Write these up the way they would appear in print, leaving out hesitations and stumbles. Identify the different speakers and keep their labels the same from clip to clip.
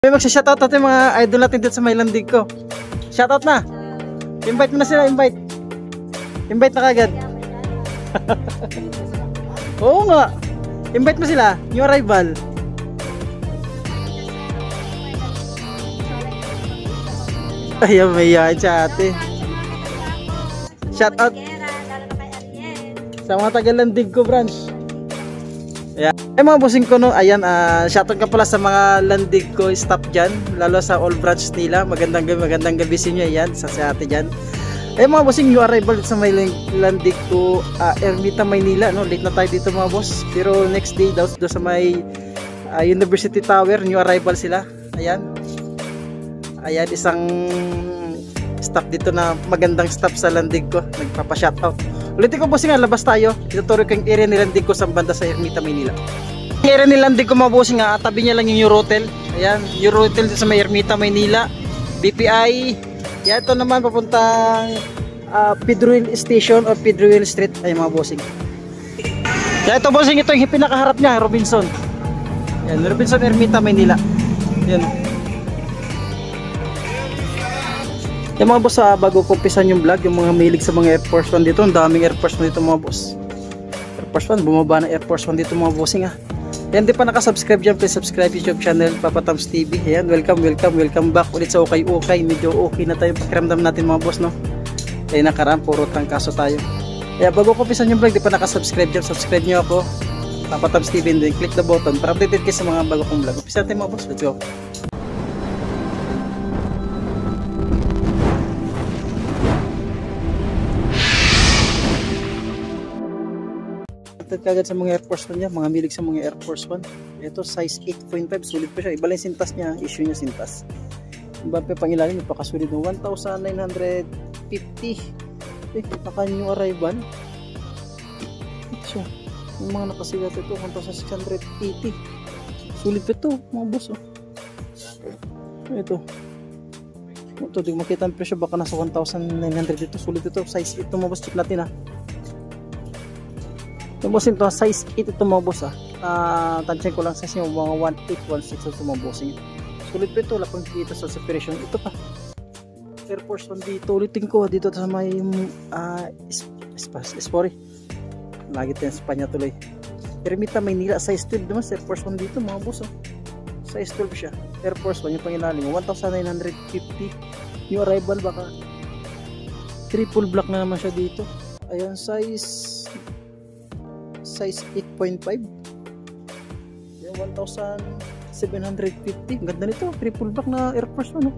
Speaker 1: May magsa-shoutout natin mga idol natin dito sa may landig ko. Shoutout na. Invite mo na sila, invite. Invite na kagad. Oo nga. Invite mo sila, new arrival. Ay, may yakin siya ate. Shoutout sa mga taga-landig ko branch. Ayan. Ay mga bossing ko no, ayan, shoutout ka pala sa mga landig ko staff dyan, lalo sa all branch nila. Magandang gabi sa inyo, ayan, sa ate dyan. Ay mga bossing, new arrival sa may landig ko, Ermita, Maynila, no? Late na tayo dito mga boss, pero next day daw sa may University Tower, new arrival sila. Ayan, ayan, isang staff dito na magandang staff sa landig ko, nagpapa-shoutout. Ulitin ko bossing, labas tayo. Ituturo ko yung area ni landig ko sa banda sa Ermita, Maynila. Yung area ni landig ko mga bossing, tabi niya lang yung Eurotel. Ayan, Eurotel sa may Ermita, Maynila, BPI. Yan, ito naman papuntang Pedroil Station o Pedroil Street. Ay mga bossing. Yan, ito bossing, ito yung pinakaharap niya, Robinson. Yan, Robinson, Ermita, Maynila. Yan. Yung mga boss, bago ko umpisan yung vlog, yung mga mahilig sa mga Air Force One dito, ang daming Air Force One dito mga boss. Air Force One, bumaba na Air Force One dito mga bossing ha. Yan, di pa nakasubscribe dyan, please subscribe YouTube channel Papa Toms TV. Ayan, welcome back ulit sa Okay. Medyo okay na tayo pakiramdam natin mga boss, no? Kaya nakaraan, puro trangkaso tayo. Kaya bago ko umpisan yung vlog, di pa nakasubscribe dyan, subscribe nyo ako, Papa Toms TV, and then click the button para updated kayo sa mga bago kong vlog. Umpisan natin mga boss, let's go. Kagad sa mga Air Force One niya, mga milig sa mga Air Force One. Ito size 8.5, sulit pa siya. Iba lang sintas niya, issue niya sintas. Yung bumper pang ilalim, napakasulit mo. 1,950. Naka new arrival. Siya. Yung mga nakasigat ito, 1,680. Sulit pa ito, mga boss. Ito. Ito, di makita ang presyo, baka nasa 1,900 ito. Sulit ito, size 8 ito mga boss. Check natin ha. Yung bossing to, size 8 ito mga boss tansyan ko lang size yung mga 1,816 ito mga bossing. Sulit pa ito, wala pang kita sa separation. Ito pa, Air Force One dito, ulitin ko dito sa may Espori. Lagi tayo sa Espanya tuloy. Ermita, Maynila, size 12 naman Air Force One dito mga boss. Size 12 siya, Air Force One, yung pangilalim 1,950. New arrival, baka triple black na naman siya dito. Ayan, size 8.5. Yung 1,750. Ganda nito, triple black na Air Force One.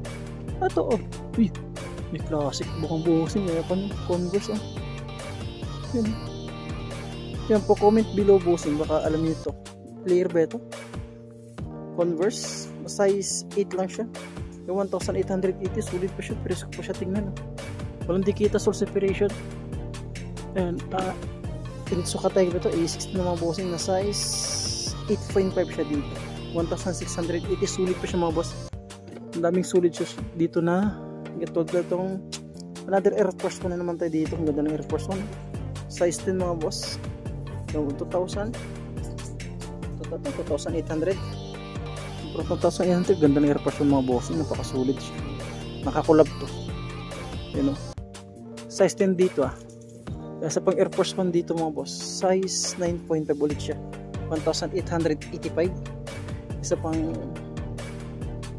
Speaker 1: Ito uy, may classic bukang buhusin. Converse yan po, comment below bossing, baka alam niyo ito. Player ba ito? Converse, size 8 lang siya. Yung 1,880, sulit pa siya, presko pa siya, tingnan walang dikita, soul separation. Ayan, sukatay ba ito? A16 na mga bossing na size 8.5 siya dito. 1,680, sulit pa siya mga boss. Ang daming sulit siya dito na gatod na itong another Air Force One na naman tayo dito. Ang ganda ng Air Force One, size 10 mga boss. Yung 2,800 2,800, ganda ng Air Force One mga bossing. Napakasulit siya, nakakulab to, size 10 dito Sa pang Air Force One dito mga boss, size 9.5 ulit siya, 1,885. Isa pang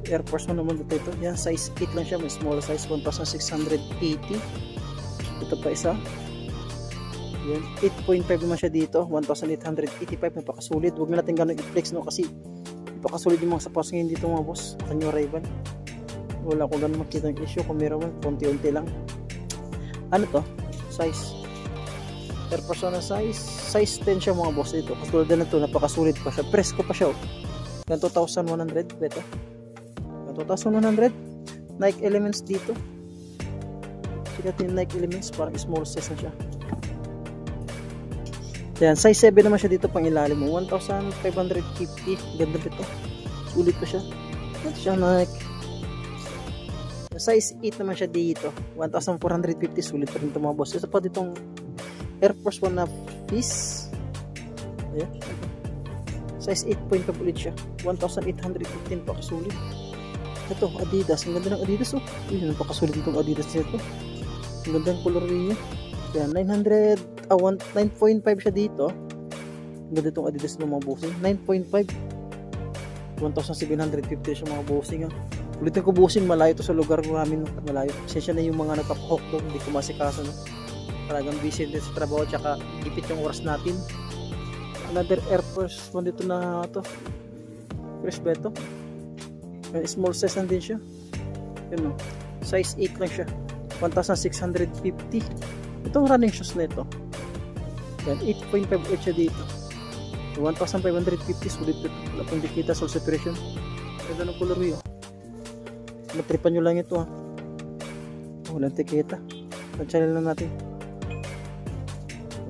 Speaker 1: Air Force One naman dito, yan, size 8 lang siya, may small size, 1,680. Ito pa isa, yan, 8.5 naman siya dito, 1,885. Napakasulit, huwag na natin gano'ng i-flex, no, kasi napakasulit yung mga sapatos ngayon dito mga boss. New arrival, wala ko gano'ng makita yung issue, kung meron man, konti-unti lang. Ano to? Size Air Force One na size 10 siya mga boss. Ito, katulad na ito, napakasulit pa siya, presko pa siya. Yan, 2,100 beto. 2,100. Nike Elements dito. Check natin yung Nike Elements, parang small size na siya. Yan, size 7 naman siya dito pang ilalim mo, 1,550. Ganda nito, sulit pa siya. Ito siya Nike. Size 8 naman siya dito, 1,450. Sulit pa rin ito mga boss. Isa pa ditong Air Force One na Fizz. Ayan. Size 8.5 ulit siya, 1,815 pa, kasulit. Ito, Adidas. Ang ganda ng Adidas, oh. Uy, napakasulit itong Adidas nito. Ang ganda ng color niya. Kaya 9.5 siya dito. Ang ganda itong Adidas ng mga bossing. 9.5. 1,750 siya mga bossing. Ulitin ko bossing, malayo to sa lugar namin. Malayo. Pasensya na yung mga nagpapahok doon. Hindi ko masikaso. No? Talagang busy din sa trabaho. Tsaka ipit yung oras natin. Another Air Force 1 dito na to. Fresh ba ito? Small size lang din siya. Yun, no? Size 8 lang siya. 1,650. Itong running shoes na ito. Yan, 8.58 siya dito. 1,550. Sulit ito. Wala pong dikita. Soul separation. Ganda ng color yun. Matripan nyo lang ito, ha. Walang tikita. Pag-channel lang natin.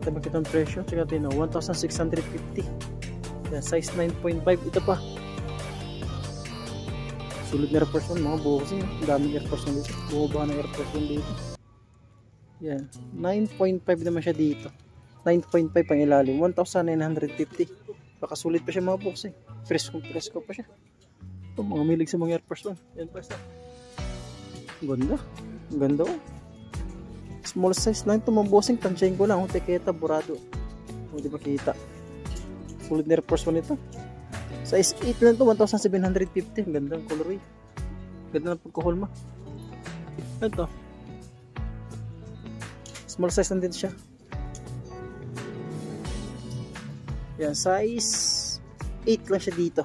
Speaker 1: Ito makita ang presyo. Check natin, no? 1,650. Yan, size 9.5. Ito pa. Sulit na Air Force 1, mga boxing. Ang daming Air Force 1 dito. Bumaba na Air Force 1 dito. Yan. 9.5 naman siya dito. 9.5 pang ilalim. 1,950. Baka sulit pa siya mga boxing. Presko pa siya. Ito, mga milig sa mga Air Force 1. Yan pa siya. Ganda. Ganda, oh. Small size lang ito mga boxing. Tansyahin ko lang. Tiketa, burado. Hindi ba kita? Sulit na Air Force 1 ito. Size 8 lang ito, 1,750. Ganda ang color. Ganda ng pagkuhulma. Ito. Small size lang din siya. Yan, size 8 lang siya dito.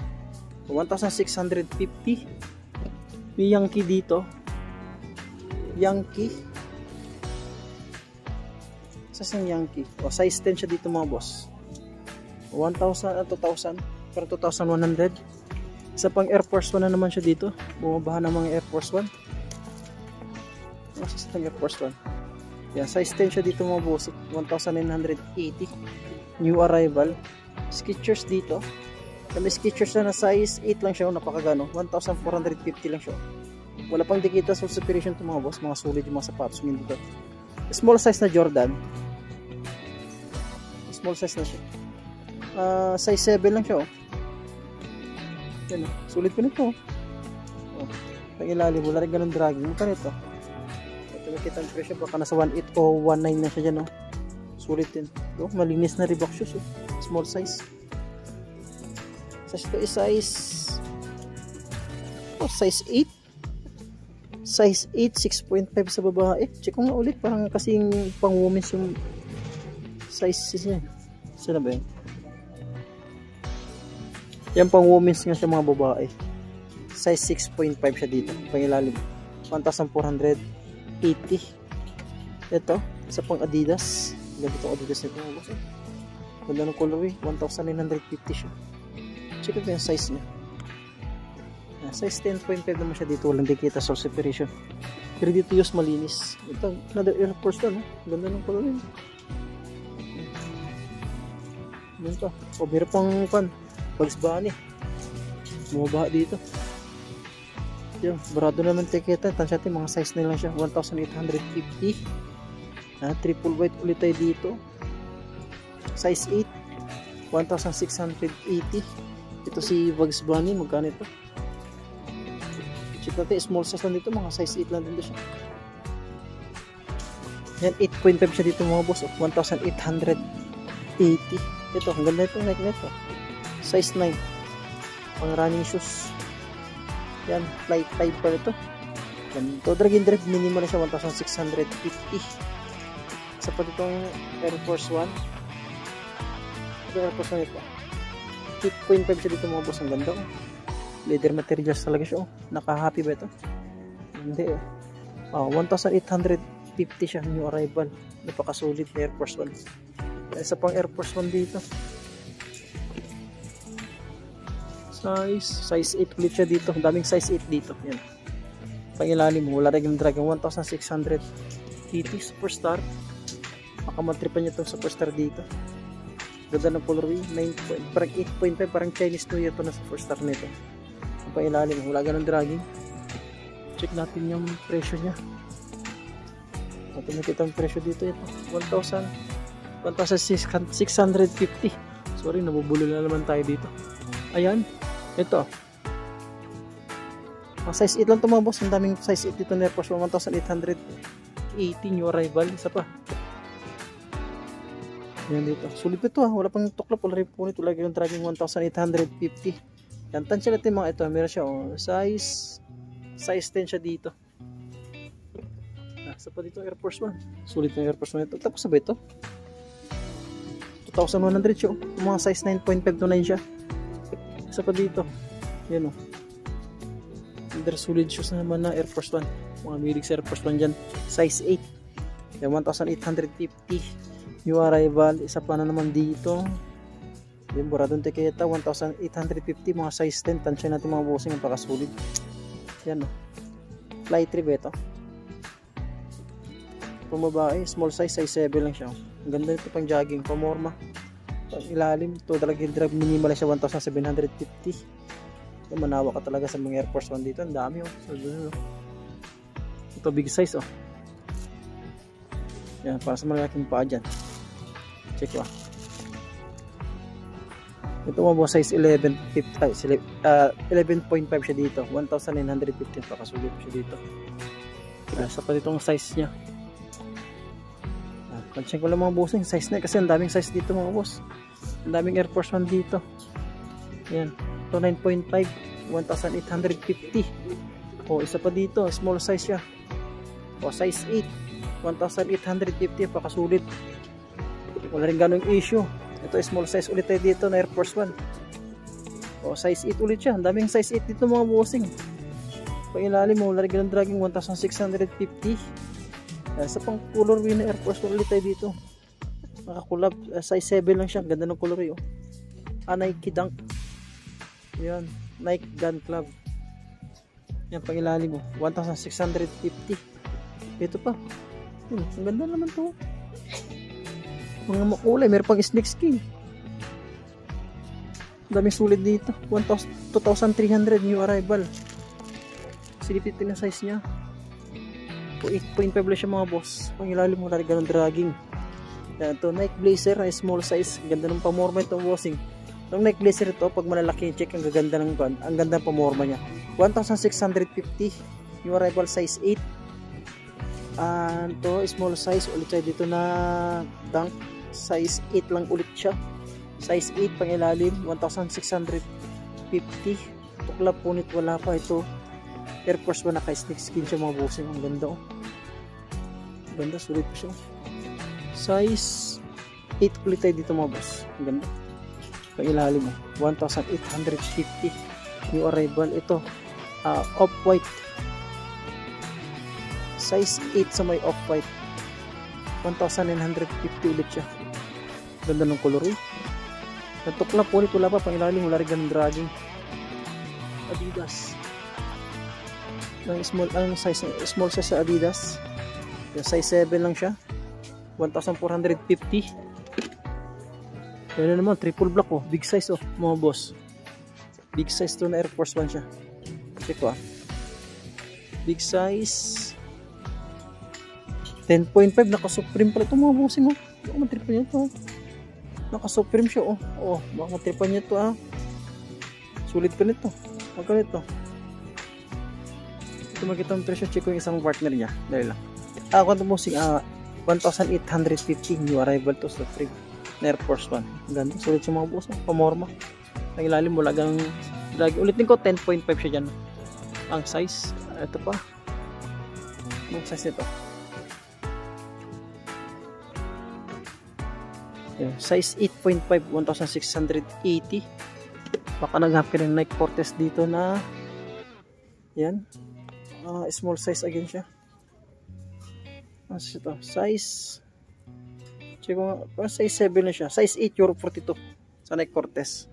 Speaker 1: 1,650. May Yankee dito. Yankee. Saan yung Yankee? O, size 10 siya dito mga boss. 1,000 at 2,000. Pero 2,100. Isa pang Air Force 1 na naman siya dito. Bumabahan ng mga Air Force 1. Isa pang Air Force 1. Yan, size 10 siya dito mga boss. 1,980. New arrival. Skechers dito. Kami Skechers na size 8 lang siya. Napakagano. 1,450 lang siya. Wala pang dikita soul separation ito mga boss. Mga solid yung mga sapatos nyo dito. Small size na Jordan. Small size na siya. Size 7 lang siya, oh. Yan, oh. Sulit ko nito, oh. Pangilalim, wala rin ganun dragging. Mukha nito. Ito nakita ang presyo, baka nasa 1.8 o 1.9 na siya dyan, oh. Sulit din. Oh, malinis na Reebok shoes, oh. Small size. Size ito is size 8. Size 8, 6.5 sa babae. Check ko nga ulit, parang kasing pang women's yung size niya. Saan ba yun? Yan pang women's nga siya mga babae. Size 6.5 siya dito. Pangilalim. 1,480. Ito. Isa pang Adidas. Ganda itong Adidas nito. Ganda ng colorway. 1,950 siya. Check ito yung size niya. Size 10.5 naman siya dito. Walang dikita soul separation. Pero dito yung malinis. Ito. Another Air Force na. No? Ganda ng colorway. Ganito. O meron pang Bugs Bunny. Bumaba dito. Yung barado naman tiketa. Tansya natin mga size na lang siya. 1,850. Triple white ulit tayo dito. Size 8. 1,680. Ito si Bugs Bunny. Magkano ito? Check natin. Small size lang dito. Mga size 8 lang din siya. Yan. 8.5 siya dito mga boss. 1,880. Ito. Ang ganda ito. Like nito. Size 9. Pang running shoes. Yan. Flight 5 pa ito. Ganito. Drag and drive. Minimal na siya. 1,650. Isa pa ditong Air Force 1. Ito Air Force 1 ito. 8.5 siya dito mga boss. Ang ganda. Leather materials talaga siya. Naka-happy ba ito? Hindi. 1,850 siya. New arrival. Napaka-solid na Air Force 1. Isa pang Air Force 1 dito. Size 8 ulit siya dito. Ang daming size 8 dito. Yan. Pangilalim mo. Wala rin yung dragon. 1,680 Superstar. Makamatripan nyo itong Superstar dito. Ganda ng colorway. 9. Parang 8.5. Parang Chinese New Year ito na Superstar nito. Ang pangilalim mo. Wala ganun dragging. Check natin yung presyo nya. Ito nakita ang presyo dito. Ito. 1,650. Sorry, nabubulo na naman tayo dito. Ayan. Ito. Size 8 lang ito mga boss. Ang daming size 8 dito na Air Force 1,880 new arrival. Isa pa. Yan dito. Sulit ito wala pang tuklap. Wala rin punit. Wala yung dragging 1,850. Yan. Tansya natin mga ito. Meron siya size 10 siya dito. Isa pa dito Air Force 1. Sulit yung Air Force 1 ito. Tapos sabay ito. 2,100 siya. Mga size 9.5 to 9 siya. Isa pa dito. Yan under solid shoes naman na Air Force 1. Mga milig sa Air Force 1 dyan. Size 8. Yan 1,850. New arrival. Isa pa na naman dito. Yan Boradong Tiketa 1,850. Mga size 10. Tansya natin mga bossing. Ang pakasulit. Yan fly trip ito. Pang babae. Small size. Size 7 lang siya. Ang ganda nito pang jogging. Pamorma. Pang ilalim. Ito talagang drive minimal siya 1,750. Manawa ka talaga sa mga Air Force 1 dito. Ang dami So, ito big size Yan, para sa malaking paa dyan. Check Ito mo size 11.5 siya dito. 1,950 pakasulit siya dito. Sa pa ditong size nya. Pansin ko lang mga bossing size na kasi ang daming size dito mga boss. Ang daming Air Force 1 dito. Yan. Ito 9.5 1,850. Isa pa dito small size siya. Size 8 1,850 pakasulit. Wala rin ganong issue. Ito small size ulit tayo dito na Air Force 1. Size 8 ulit siya. Ang daming size 8 dito mga bossing. Pang ilalim mo wala rin ganong dragging 1,650. Sa pang color na Air Force 1 ulit tayo dito. Nakakulab. Size 7 lang siya. Ganda ng color Nike Dunk. Yan, Nike Gun Club. Yan, pang ilalim mo 1,650. Ito pa. Ang ganda naman to. Mga makulay, meron pang snake skin. Daming sulit dito. 2,300 new arrival. Silipit na size nya. 8.5 lang siya mga boss. Pang ilalim mo talaga ng dragging. Yan, ito Nike Blazer ay small size. Ganda ng pamorma itong bossing. Yung Nike Blazer ito, pag malalaki yung check, ang gaganda ng gun. Ang ganda ng pamorma niya. 1,650. New arrival size 8. Ito, small size. Ulit siya dito na dunk. Size 8 lang ulit siya. Size 8 pang ilalim. 1,650. Tuklap punit. Wala pa ito. Air Force 1 naka-snake skin siya mga bossing. Ang ganda Ang ganda. Sulit pa siya. Size 8 ulit tayo dito mga boss. Ang ganda. Pang ilalim 1,850 new arrival. Ito off-white size 8 sa may off-white 1,950 ulit siya. Ganda ng color natuklap ulit. Wala pa pang ilalim. Wala rin ganun dragging. Adidas small size sa Adidas. Size 7 lang siya 1,450. Yan naman, triple black big size mga boss. Big size to na Air Force 1 siya. Check big size 10.5 naka-supreme pala ito mga bossing baka matripan niya ito naka-supreme siya baka matripan niya ito sulit pa nito. Magkano ito? Ito makita ang presyo. Check ko yung isang partner niya. Dahil lang kung bossing 1,850 new arrival to sa free Air Force 1. Ganda. Sulit siya mga boss. Pamorma. Ang ilalim mo lagang ulitin ko 10.5 siya dyan. Ang size. Ito pa. Ang size nito. Size 8.5 1,680. Baka naghanap ka ng Nike Cortez dito na yan. Small size again siya. Ito. Size size 7 na siya. Size 8 Euro 42 sa Nike Cortez.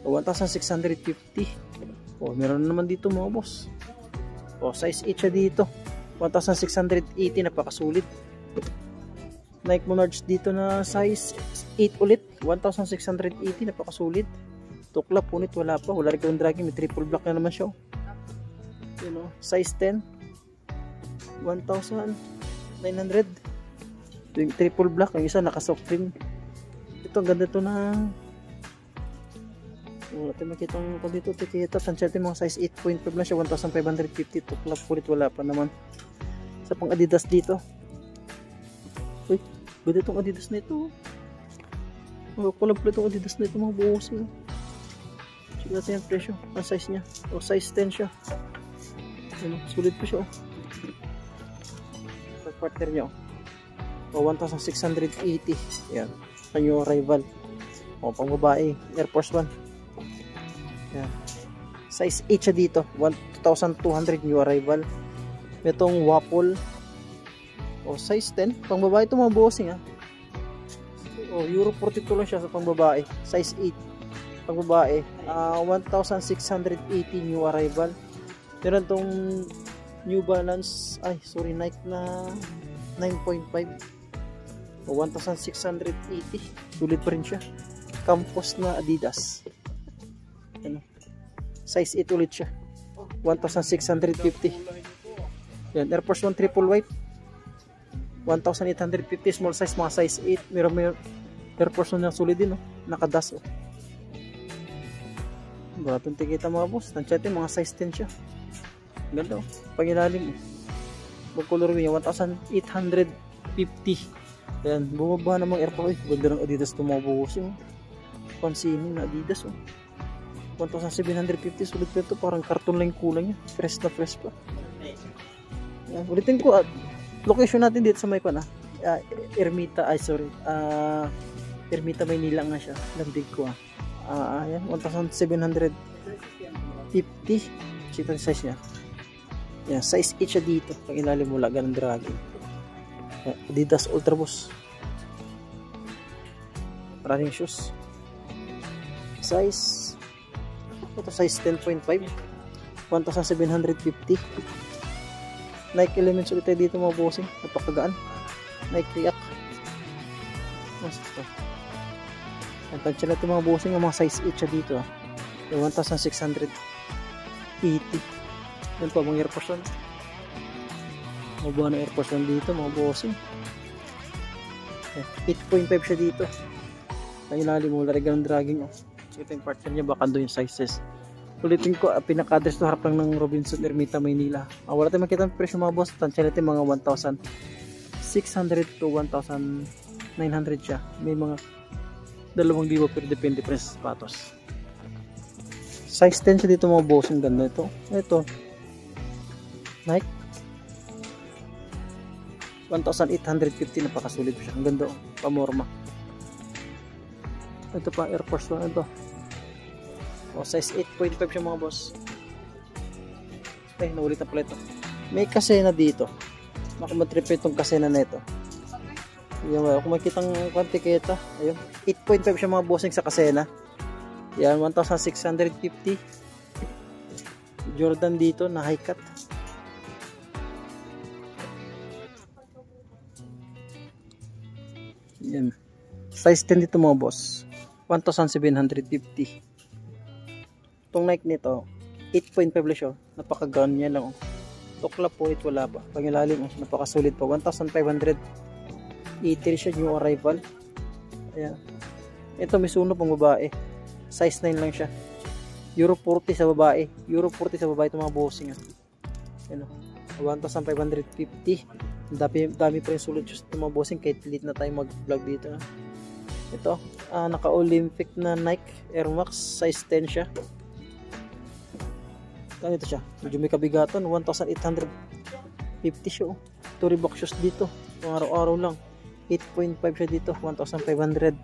Speaker 1: 1,650. Meron na naman dito mga boss. Size 8 siya dito. 1,680. Napakasulit. Nike Monarch dito na size 8 ulit. 1,680. Napakasulit. Tuklap punit. Wala pa. Wala rin kang dragging. May triple black na naman siya. Size 10. 1,900. Yung triple black, yung isa naka soft cream. Ito ganda to na Wala tayo makitang ko dito. Tikita. Tansya natin mga size 8.5 lang siya. 1,550. Tuklap ulit. Wala pa naman. Sa pang Adidas dito. Uy, ganda itong Adidas na ito. Kulab pala itong Adidas na ito mga buhos. Sige natin yung presyo. Ang size niya. O size 10 siya. Ano, sulit pa siya. Partner niya. O 1,680. Yan. New arrival. O pang babae. Air Force 1. Yan. Size 8 siya dito. 2,200 new arrival. Itong Waffle. O size 10. Pang babae ito mga bossing ha. O Euro 42 lang siya sa pang babae. Size 8. Pang babae. 1,680 new arrival. Meron tong New Balance. Ay sorry, Nike na 9.5. O 1,680. Sulit pa rin siya. Campus na Adidas. Ano? Size 8 ulit siya. 1,650. Yan, Air Force 1 triple white. 1,850 small size, mga size 8. Meron Air Force 1 na sulit din, no? Nakadas, oh. Baratong tikita mga boss. Tansyatin, mga size 10 siya. Ganda, oh. Pangilalim, oh. Mag-color niya, 1,850. Yan, bumaba namang Air Force. Ganda ng Adidas ito mga boss, oh. Pansinin na Adidas, oh. 1,750, sulit pa ito. Parang karton lang kulang niya. Fresh na fresh pa. Yan, ulitin ko, location natin dito sa Maypan, Ermita, Ermita Maynila nga siya. Landig ko, ayan, 1,750. Cheap ang size niya. Yan, size 8 siya dito. Pag ilalim mo, laga ng dragon. Adidas Ultra Boost. Running shoes. Size, ito size 10.5. 1,750. Nike Elements ulit tayo dito mga bossing. Napakagaan. Nike React. Mas ito. Ang tansya natin mga bossing. Ang mga size 8 siya dito. 1,680. Yan po mga Air Force 1. Mabuha ng Air Force 1 dito mga bossing. 8.5 siya dito. Ang ilalim mo. Larigan ng dragging. So ito yung partner niya. Baka doon yung sizes. Ulitin ko, pinaka-address to harap lang ng Robinson Ermita Maynila. Wala tayong makita ang presyo mga boss. Tansya natin mga 1,600 to 1,900 siya. May mga 2,000 pero depende pa sa sapatos. Size 10 siya dito mga boss. Ang ganda ito. Ito Nike 1,850. Napakasulit siya. Ang ganda, pamorma. Ito pa Air Force 1 ito. O, size 8.5 siya mga boss. Ay, naulit na pala ito. May kasena dito. Makimatrip itong kasena na ito. Yan, kung makikita ang kwantiketa. Ayun, 8.5 siya mga bossing sa kasena. Yan, 1,650. Jordan dito na high cut. Yan. Size 10 dito mga boss. 1,750. Itong Nike nito 8.5 lang siya. Napakagaan niya lang, oh. Tukla po, wala pa. Pangilalim, oh. Napakasulit pa. 1,580 siya new arrival. Ayan. Ito may suno pang babae. Size 9 lang siya. Euro 40 sa babae. Euro 40 sa babae ito mga bossing. Ayan, 1,550. Dami pa rin sulit ito mga bossing. Kahit late na tayo mag vlog dito. Ito, naka-Olympic na Nike Air Max. Size 10 siya. Ganito siya, medyo may kabigatan. 1,850 siya, oh. Ito Reebok shoes dito, pang araw-araw lang. 8.5 siya dito. 1,580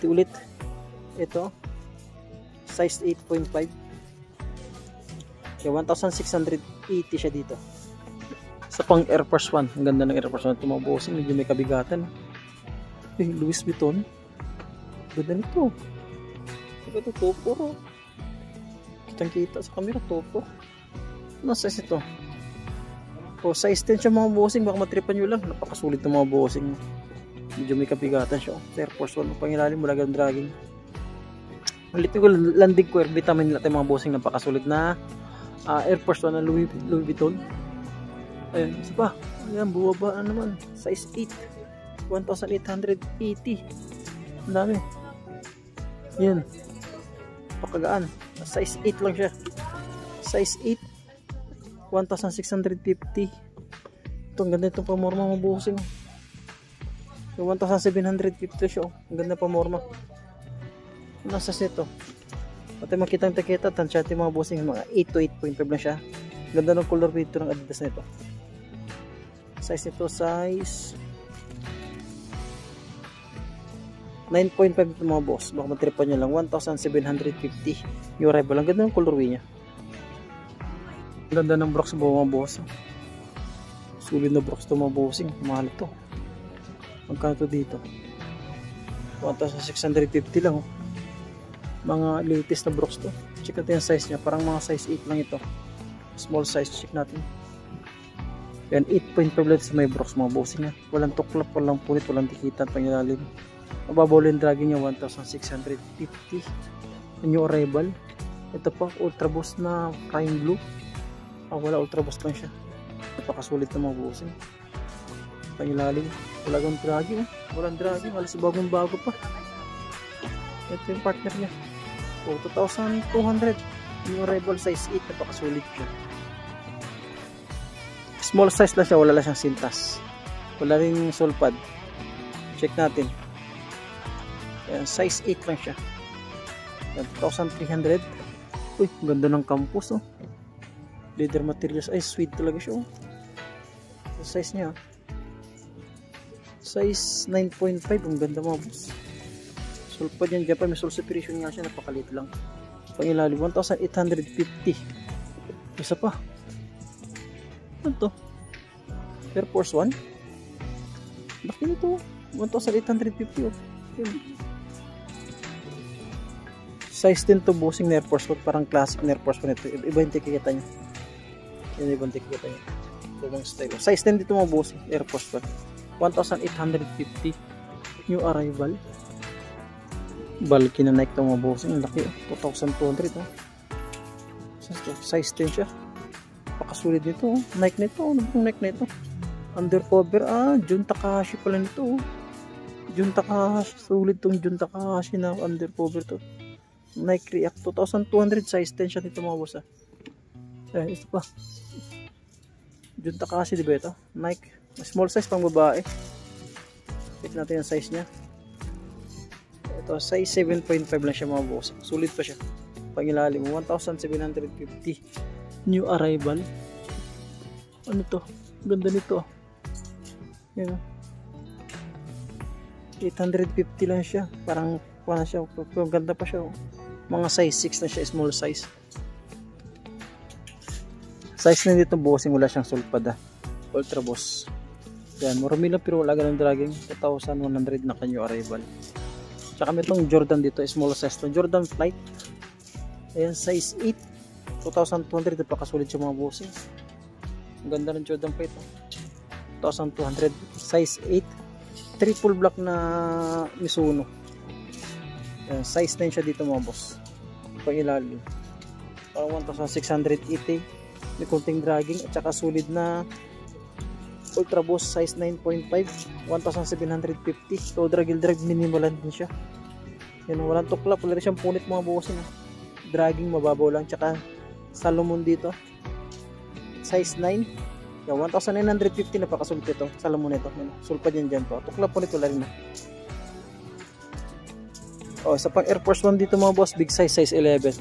Speaker 1: ulit. Ito size 8.5. Kaya 1,680 siya dito. Sa pang Air Force 1. Ang ganda ng Air Force 1. Ito mga bossing, medyo may kabigatan. Louis Vuitton. Ganda nito. Ito Topo. Kitang-kita sa camera, Topo. Ano size ito? O, size 10 siya mga bossing. Baka matripan nyo lang. Napakasulit ng mga bossing. Medyo may kapigatan siya. Air Force 1. Pangilalim mo lang dragging. Ulitin ko, landig ko. Vitamin nila tayo mga bossing. Napakasulit na Air Force 1 na Louis Vuitton. Ayun, isa pa. Ayan, buwaba na naman. Size 8. 1,880. Ang dami. Yan. napakagaan. Size 8 lang siya. Size 8, 1,650. Ito, ang ganda itong pamorma mga bossing. So, 1,750 siya. Ang ganda pamorma. Nasa nito. Pati makitang takita, tansya yung mga bossing, mga 8 to 8.5 lang siya. Ganda ng color dito ng Adidas nito. Size nito, size 9.5 ito mga boss. Baka matripan nyo lang. 1,750 yung arrival. Ang ganda ng colorway niya. Ang ganda ng Brooks mga boss. Sulit na Brooks ito mga bossing. Mahal ito. Magkano ito dito? 1,650 lang. Oh. Mga latest na Brooks to. Check natin yung size niya. Parang mga size 8 lang ito. Small size. Check natin. Yan, 8.5 lang sa may Brooks mga bossing. Walang tuklap, walang punit, walang tikitan, pangilalim. Mababaw yung dragging niya, 1,650. New arrival. Ito pa, Ultra Boost na Prime Blue. Wala, Ultra Boost lang siya. Napakasulit na mga bossing. Pangilalim. Wala kang dragging. Walang dragging. Halos bagong bago pa. Ito yung partner niya. 2,200. New arrival size 8. Napakasulit siya. Small size lang siya. Wala lang siyang sintas. Wala rin sole pad. Check natin. Ayan, size 8 lang siya. 2,300. Uy, ganda ng campus oh. Leather materials. Ay, sweet talaga siya oh. So, size niya size 9.5. Ang ganda mga boss. Sulpad yan dyan pa. May sole separation nga siya. Napakalit lang. Pangilalim 1,850. Isa pa. Ano to? Air Force 1. Laki nito. 1,850 oh. Size 10 to bossing na Air Force 1. Parang classic na Air Force 1 ito. Iba yung tikikita niya. Yan yung ibang tikikita niya. Ito yung style. Size 10 dito mga bossing. Air Force 1. 1,850. New arrival. Bulky na Nike ito mga bossing. Ang laki. 2,200. Oh. Size 10 siya. Pakasulit nito. Oh. Nike nito. Ano bang Nike nito? Undercover. Jun Takahashi pala nito. Oh. Jun Takahashi. Sulit tong Jun Takahashi na undercover to. Nike React 2,200 size 10 siya nito mga boss. Ito pa. Jun Takahashi diba ito? Nike. Small size pang babae. Check natin yung size niya. Ito size 7.5 lang siya mga boss. Sulit pa siya. Pangilalim 1,750. New arrival. Ano to? Ganda nito. Yan. 850 lang siya. Parang na siya. Ganda pa siya. Mga size 6 na siya. Small size. Size na dito bossing. Wala siyang sulpad. Ultra Boss. Yan. Marami lang pero wala ganun dragging. 2,100 na kanyo arrival. Tsaka may itong Jordan dito. Small size to. Jordan Flight. Ayan. Size 8. 2,200. Napakasulit siya mga bossing. Ang ganda ng Jordan Flight. 2,200. Size 8. Triple black na Mizuno. Size 9 siya dito mga boss. Pangilalim. Parang 1,680. May konting dragging. At saka solid na Ultra Boost size 9.5. 1,750. So drag minimalan din siya. Yan, walang tuklap. Wala rin siyang punit mga boss. Dragging mababaw lang. Tsaka Salomon dito. Size 9. Yan, 1,950 na pakasulit ito. Salomon ito. Sulpad yan dyan po. Tuklap punit wala rin na. Sa pang Air Force 1 dito mga boss, big size, size 11.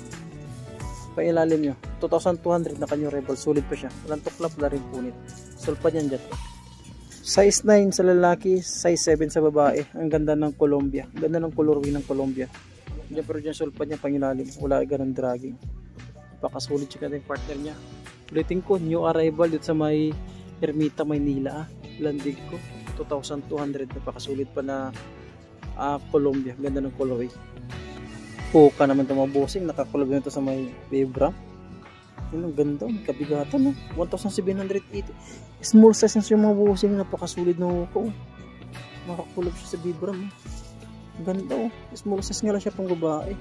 Speaker 1: Pang ilalim nyo, 2,200 na kanyo rebel, sulit pa siya. Walang tuklap, wala rin punit. Sulpad yan dyan. Size 9 sa lalaki, size 7 sa babae. Ang ganda ng Columbia. Ang ganda ng colorway ng Columbia. Diyan, pero dyan sulpad niya pang ilalim. Wala ganun dragging. Napakasulit siya yung partner niya. Ulitin ko, new arrival dito sa may Ermita, Maynila. Landig ko, 2,200. Napakasulit pa na Columbia. Ganda ng colorway. Puka naman ito mga bossing. Nakakulab nito sa may Vibram. Yun ang ganda. May kabigatan. 1,780. Small size na siya mga bossing. Napakasulit na ko. Nakakulab siya sa Vibram. Ganda. Small size nga lang siya pang babae.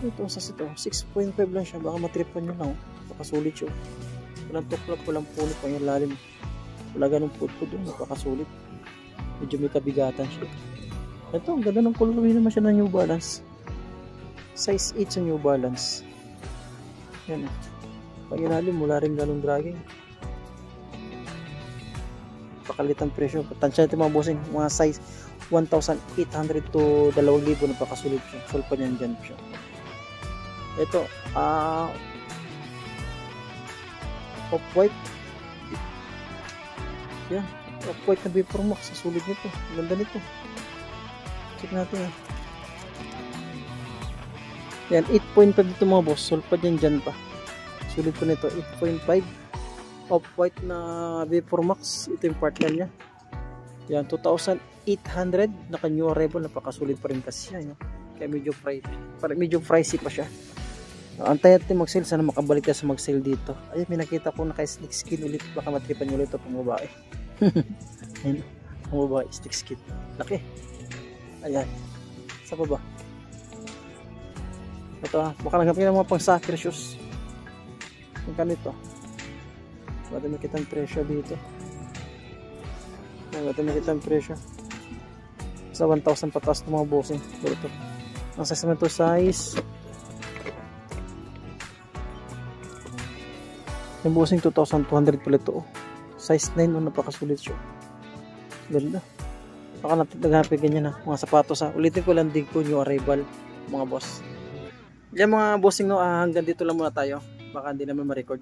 Speaker 1: Ito size ito. 6.5 lang siya. Baka matripan nyo lang. Napakasulit siya. Walang tuklap. Walang punit. Pang lalim. Wala ganong put-put. Napakasulit. Medyo may kabigatan siya. Ito, ang ganda ng colorway naman siya ng New Balance. Size 8 sa New Balance. Yan. Pag ilalim, wala rin ganong dragging. Pakalit ang presyo. Tansya natin mga bossing. Mga size 1,800 to 2,000 na pakasulit siya. Sulpa niyan dyan siya. Ito, off-white. Yan, off-white na Vapormax. Sulit nito. Ganda nito. Check natin. Yan, 8.5 dito mga boss. Sulpa dyan pa. Sulit po nito. 8.5. Off-white na Vapormax. Ito yung partner niya. Yan, 2,800. Naka new arrival. Napakasulit pa rin kasi siya. Yan. Kaya medyo pricey pa siya. Antay natin mag-sale. Sana makabalik ka sa mag-sale dito. Ay, may nakita ko naka-stick skin ulit. Baka matripan nyo ulit ito pang babae. Ayan, pang babae, stick skin. Laki. Ayan. Sa baba. Ito, baka nagkapin ng mga pang soccer shoes. Yung kanito. Baka makita ang presyo dito. Baka makita ang presyo. Sa 1,000 pataas ng mga bossing. Ito. Ang size naman ito, size yung bossing 2,200 pala ito. Size 9, napakasulit siya. Ganda. Baka naghahapi ganyan na. Mga sapatos ha. Ulitin ko lang din ko new arrival mga boss. Yan mga bossing no, hanggang dito lang muna tayo. Baka hindi naman ma-record.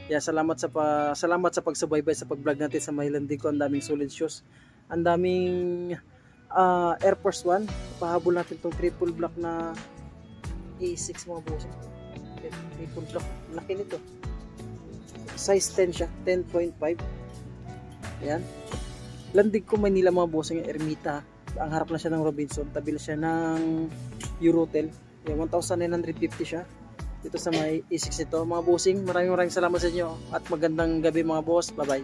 Speaker 1: Yeah, salamat sa pagsubaybay sa pag-vlog natin sa Mahilandig ko. Ang daming solid shoes. Ang daming Air Force 1. Pahabol natin itong triple block na A6 mga bossing. Triple block. Laki nito. Size 10 siya. 10.5. Ayan. Landig ko Manila mga bossing. Ermita. Ang harap na siya ng Robinson. Tabi na siya ng Eurotel. Ayan, 1,950 siya. Dito sa may A6 ito. Mga bossing, maraming salamat sa inyo. At magandang gabi mga boss. Bye bye.